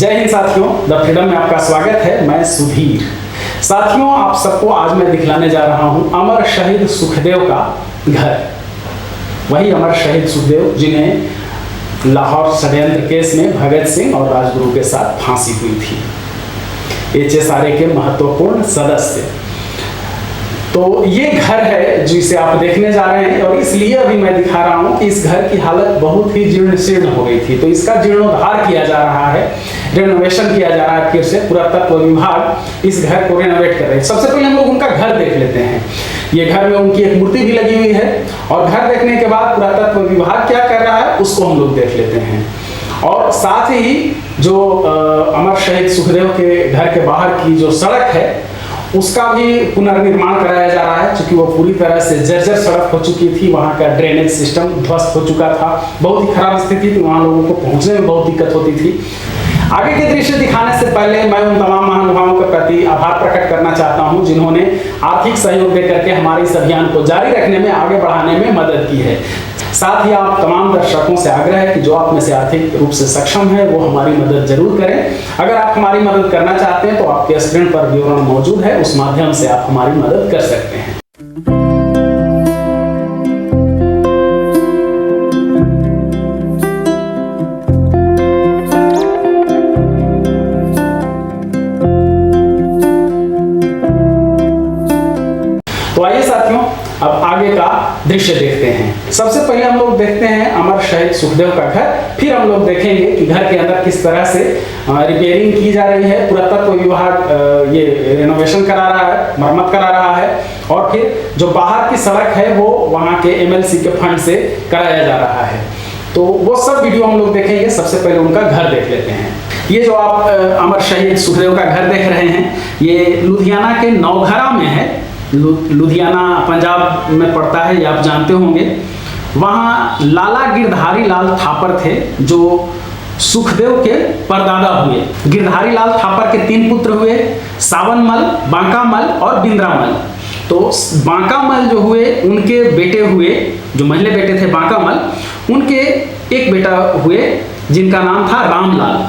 जय हिंद साथियों, the freedom में आपका स्वागत है। मैं सुधीर। साथियों, आप सबको आज मैं दिखलाने जा रहा हूं अमर शहीद सुखदेव का घर। वही अमर शहीद सुखदेव जिन्हें लाहौर षड्यंत्र केस में भगत सिंह और राजगुरु के साथ फांसी हुई थी। HSRA के महत्वपूर्ण सदस्य। तो ये घर है जिसे आप देखने जा रहे हैं, और इसलिए अभी मैं दिखा रहा हूं कि इस घर की हालत बहुत ही जीर्ण शीर्ण हो गई थी। तो इसका जीर्णोद्धार किया जा रहा है, रेनोवेशन किया जा रहा है। फिर से पुरातत्व विभाग इस घर को रेनोवेट कर रहे हैं। सबसे पहले हम लोग उनका घर देख लेते हैं। ये घर में उनकी एक मूर्ति भी लगी हुई है, और घर देखने के बाद पुरातत्व विभाग क्या कर रहा है उसको हम लोग देख लेते हैं। और साथ ही जो अमर शहीद सुखदेव के घर के बाहर की जो सड़क है उसका भी पुनर्निर्माण कराया जा रहा है, क्योंकि वो पूरी तरह से जर्जर सड़क हो चुकी थी। वहाँ का ड्रेनेज सिस्टम ध्वस्त हो चुका था, बहुत ही खराब स्थिति थी, वहाँ लोगों को पहुँचने में बहुत दिक्कत होती थी। आगे के दृश्य दिखाने से पहले मैं उन तमाम महानुभावों के प्रति आभार प्रकट करना चाहता हूं जिन्होंने आर्थिक सहयोग देकर के हमारे इस अभियान को जारी रखने में, आगे बढ़ाने में मदद की है। साथ ही आप तमाम दर्शकों से आग्रह है कि जो आप में से आर्थिक रूप से सक्षम है वो हमारी मदद जरूर करें। अगर आप हमारी मदद करना चाहते हैं तो आपके स्क्रीन पर विवरण मौजूद है, उस माध्यम से आप हमारी मदद कर सकते हैं। तो आइए साथियों, अब आगे का दृश्य देखते हैं। सबसे पहले हम लोग देखते हैं अमर शहीद सुखदेव का घर, फिर हम लोग देखेंगे कि घर के अंदर किस तरह से रिपेयरिंग की जा रही है। पुरातत्व विभाग ये रेनोवेशन करा रहा है, मरम्मत करा रहा है, और फिर जो बाहर की सड़क है वो वहाँ के MLC के फंड से कराया जा रहा है। तो वो सब वीडियो हम लोग देखेंगे। सबसे पहले उनका घर देख लेते हैं। ये जो आप अमर शहीद सुखदेव का घर देख रहे हैं, ये लुधियाना के नौघरा में है। लुधियाना पंजाब में पड़ता है, ये आप जानते होंगे। वहाँ लाला गिरधारी लाल थापर थे जो सुखदेव के परदादा हुए। गिरधारी लाल थापर के 3 पुत्र हुए, सावनमल, बांकामल और बिंद्रामल। तो बांकामल जो हुए उनके बेटे हुए, जो महिले बेटे थे बांकामल, उनके एक बेटा हुए जिनका नाम था रामलाल,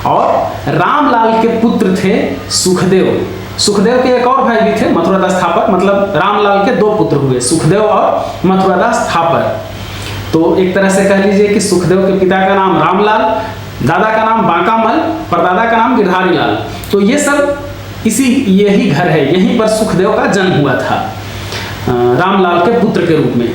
और रामलाल के पुत्र थे सुखदेव। सुखदेव के एक और भाई भी थे, मथुरादास थापर। मतलब रामलाल के 2 पुत्र हुए, सुखदेव और मथुरादास थापर। तो एक तरह से कह लीजिए कि सुखदेव के पिता का नाम रामलाल, दादा का नाम बांकामल, परदादा का नाम गिरधारी लाल। तो ये सब यही घर है, यहीं पर सुखदेव का जन्म हुआ था रामलाल के पुत्र के रूप में।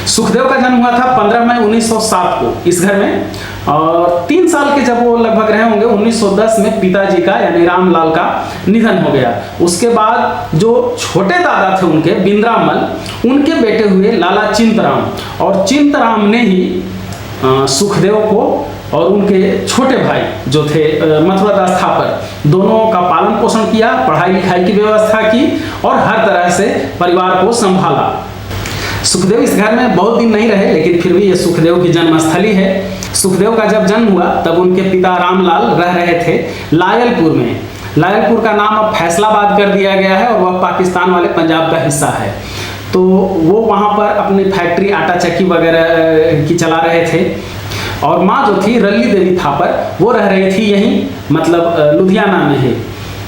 सुखदेव का जन्म हुआ था 15 मई 1907 को इस घर में, और 3 साल के जब वो लगभग रहे होंगे 1910 में पिताजी का यानी रामलाल का निधन हो गया। उसके बाद जो छोटे दादा थे उनके बिंद्रामल, उनके बेटे हुए लाला चिंतराम, और चिंतराम ने ही सुखदेव को और उनके छोटे भाई जो थे मथुरादास थापर, दोनों का पालन पोषण किया, पढ़ाई लिखाई की व्यवस्था की, और हर तरह से परिवार को संभाला। सुखदेव इस घर में बहुत दिन नहीं रहे, लेकिन फिर भी ये सुखदेव की जन्मस्थली है। सुखदेव का जब जन्म हुआ तब उनके पिता रामलाल रह रहे थे लायलपुर में। लायलपुर का नाम अब फैसलाबाद कर दिया गया है, और वह पाकिस्तान वाले पंजाब का हिस्सा है। तो वो वहाँ पर अपनी फैक्ट्री, आटा चक्की वगैरह की चला रहे थे। और माँ जो थी रल्ली देवी थापर, वो रह रही थी यहीं, मतलब लुधियाना में ही।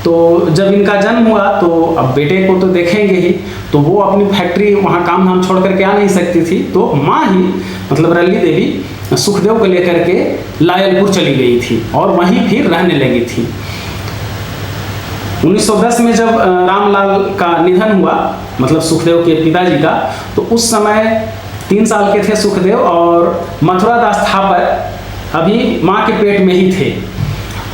तो जब इनका जन्म हुआ तो अब बेटे को तो देखेंगे ही, तो वो अपनी फैक्ट्री वहाँ काम धाम छोड़ करके आ नहीं सकती थी। तो माँ ही, मतलब रल्ली देवी, सुखदेव को लेकर के लायलपुर चली गई थी और वहीं फिर रहने लगी थी। 1910 में जब रामलाल का निधन हुआ, मतलब सुखदेव के पिताजी का, तो उस समय 3 साल के थे सुखदेव, और मथुरादास थापर अभी माँ के पेट में ही थे।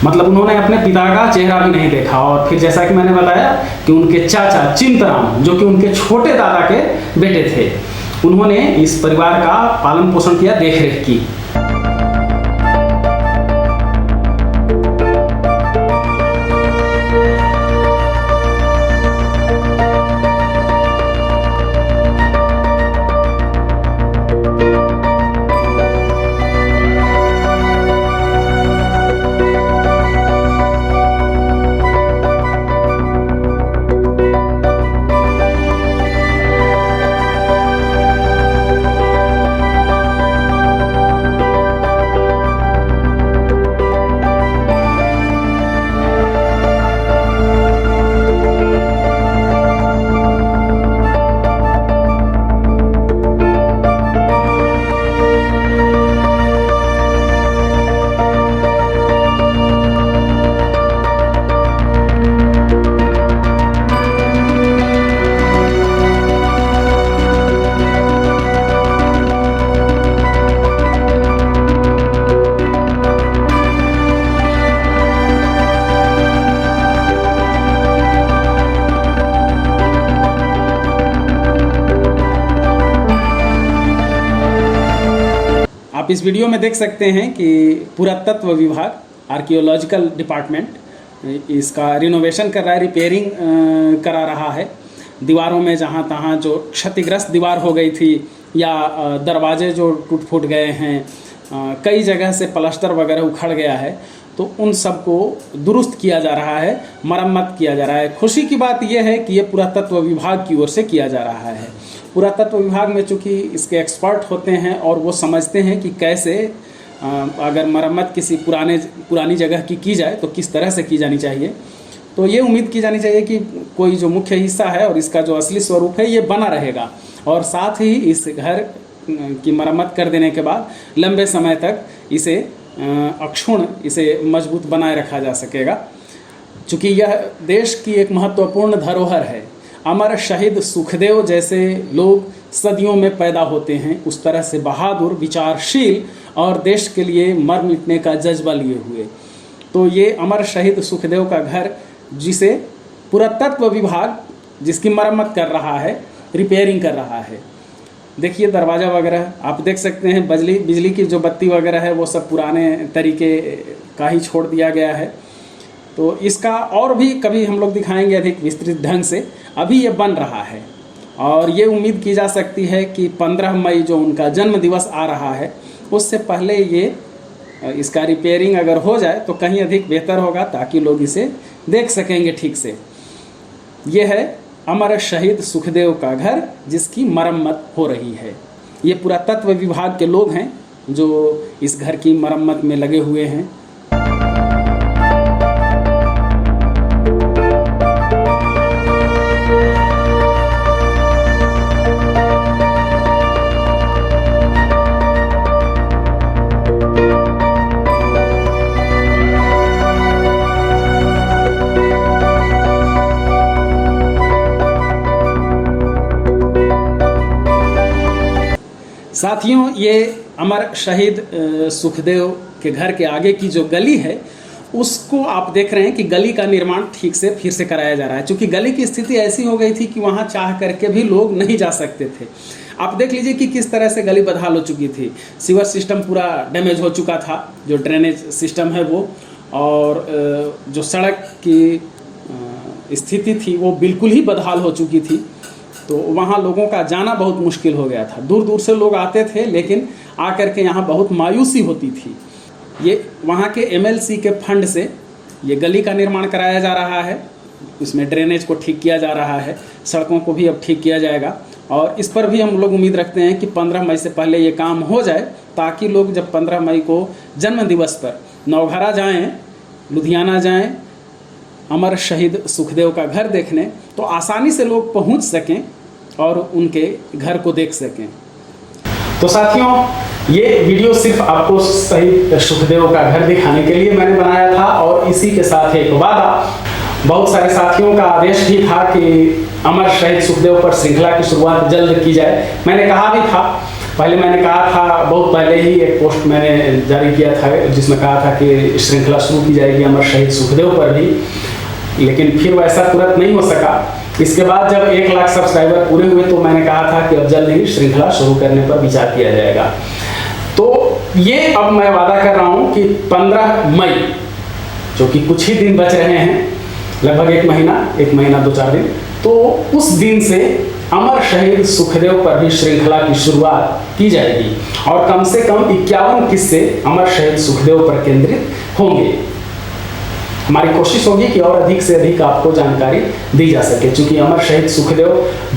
मतलब उन्होंने अपने पिता का चेहरा भी नहीं देखा। और फिर जैसा कि मैंने बताया कि उनके चाचा चिंतराम, जो कि उनके छोटे दादा के बेटे थे, उन्होंने इस परिवार का पालन पोषण किया, देख रेख की। आप इस वीडियो में देख सकते हैं कि पुरातत्व विभाग, आर्कियोलॉजिकल डिपार्टमेंट इसका रिनोवेशन कर रहा है, रिपेयरिंग करा रहा है। दीवारों में जहाँ तहाँ जो क्षतिग्रस्त दीवार हो गई थी या दरवाजे जो टूट फूट गए हैं, कई जगह से प्लास्टर वगैरह उखड़ गया है, तो उन सब को दुरुस्त किया जा रहा है, मरम्मत किया जा रहा है। खुशी की बात यह है कि ये पुरातत्व विभाग की ओर से किया जा रहा है। पुरातत्व विभाग में चूँकि इसके एक्सपर्ट होते हैं और वो समझते हैं कि कैसे अगर मरम्मत किसी पुरानी जगह की जाए तो किस तरह से की जानी चाहिए। तो ये उम्मीद की जानी चाहिए कि कोई जो मुख्य हिस्सा है और इसका जो असली स्वरूप है ये बना रहेगा, और साथ ही इस घर की मरम्मत कर देने के बाद लंबे समय तक इसे अक्षुण्ण, इसे मजबूत बनाए रखा जा सकेगा। चूँकि यह देश की एक महत्वपूर्ण धरोहर है। अमर शहीद सुखदेव जैसे लोग सदियों में पैदा होते हैं, उस तरह से बहादुर, विचारशील और देश के लिए मर मिटने का जज्बा लिए हुए। तो ये अमर शहीद सुखदेव का घर, जिसे पुरातत्व विभाग जिसकी मरम्मत कर रहा है, रिपेयरिंग कर रहा है। देखिए दरवाज़ा वगैरह आप देख सकते हैं, बिजली की जो बत्ती वगैरह है वो सब पुराने तरीके का ही छोड़ दिया गया है। तो इसका और भी कभी हम लोग दिखाएंगे अधिक विस्तृत ढंग से। अभी ये बन रहा है और ये उम्मीद की जा सकती है कि 15 मई जो उनका जन्म दिवस आ रहा है, उससे पहले ये इसका रिपेयरिंग अगर हो जाए तो कहीं अधिक बेहतर होगा, ताकि लोग इसे देख सकेंगे ठीक से। ये है अमर शहीद सुखदेव का घर जिसकी मरम्मत हो रही है। ये पुरातत्व विभाग के लोग हैं जो इस घर की मरम्मत में लगे हुए हैं। साथियों, ये अमर शहीद सुखदेव के घर के आगे की जो गली है उसको आप देख रहे हैं कि गली का निर्माण ठीक से फिर से कराया जा रहा है। क्योंकि गली की स्थिति ऐसी हो गई थी कि वहाँ चाह करके भी लोग नहीं जा सकते थे। आप देख लीजिए कि किस तरह से गली बदहाल हो चुकी थी। सीवर सिस्टम पूरा डैमेज हो चुका था, जो ड्रेनेज सिस्टम है वो, और जो सड़क की स्थिति थी वो बिल्कुल ही बदहाल हो चुकी थी। तो वहाँ लोगों का जाना बहुत मुश्किल हो गया था। दूर दूर से लोग आते थे, लेकिन आकर के यहाँ बहुत मायूसी होती थी। ये वहाँ के MLC के फंड से ये गली का निर्माण कराया जा रहा है। इसमें ड्रेनेज को ठीक किया जा रहा है, सड़कों को भी अब ठीक किया जाएगा, और इस पर भी हम लोग उम्मीद रखते हैं कि 15 मई से पहले ये काम हो जाए, ताकि लोग जब 15 मई को जन्म दिवस पर नौघरा जाएँ, लुधियाना जाएँ अमर शहीद सुखदेव का घर देखने, तो आसानी से लोग पहुंच सकें और उनके घर को देख सकें। तो साथियों, ये वीडियो सिर्फ आपको शहीद सुखदेव का घर दिखाने के लिए मैंने बनाया था, और इसी के साथ एक वादा, बहुत सारे साथियों का आदेश भी था कि अमर शहीद सुखदेव पर श्रृंखला की शुरुआत जल्द की जाए। मैंने कहा भी था, पहले मैंने कहा था, बहुत पहले ही एक पोस्ट मैंने जारी किया था जिसमें कहा था कि श्रृंखला शुरू की जाएगी अमर शहीद सुखदेव पर भी, लेकिन फिर वैसा तुरंत नहीं हो सका। इसके बाद जब 1 लाख सब्सक्राइबर पूरे हुए तो मैंने कहा था कि अब जल्द ही श्रृंखला शुरू करने पर विचार किया जाएगा। तो ये अब मैं वादा कर रहा हूँ कि 15 मई, जो कि कुछ ही दिन बच रहे हैं, लगभग 1 महीना 2-4 दिन, तो उस दिन से अमर शहीद सुखदेव पर भी श्रृंखला की शुरुआत की जाएगी, और कम से कम 51 किस्से अमर शहीद सुखदेव पर केंद्रित होंगे। हमारी कोशिश होगी कि और अधिक से अधिक आपको जानकारी दी जा सके। चूँकि अमर शहीद सुखदेव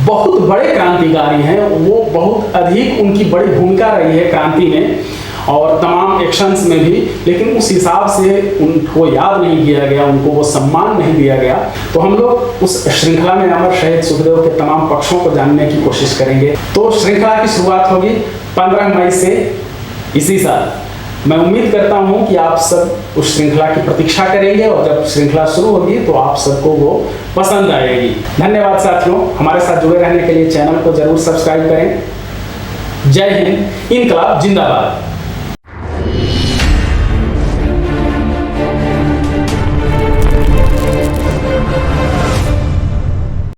बहुत बड़े क्रांतिकारी हैं, वो बहुत अधिक उनकी बड़ी भूमिका रही है क्रांति में और तमाम एक्शंस में भी, लेकिन उस हिसाब से उनको याद नहीं किया गया, उनको वो सम्मान नहीं दिया गया। तो हम लोग उस श्रृंखला में अमर शहीद सुखदेव के तमाम पक्षों को जानने की कोशिश करेंगे। तो श्रृंखला की शुरुआत होगी 15 मई से इसी साल। मैं उम्मीद करता हूं कि आप सब उस श्रृंखला की प्रतीक्षा करेंगे, और जब श्रृंखला शुरू होगी तो आप सबको वो पसंद आएगी। धन्यवाद साथियों, हमारे साथ जुड़े रहने के लिए चैनल को जरूर सब्सक्राइब करें। जय हिंद, इनकलाब जिंदाबाद।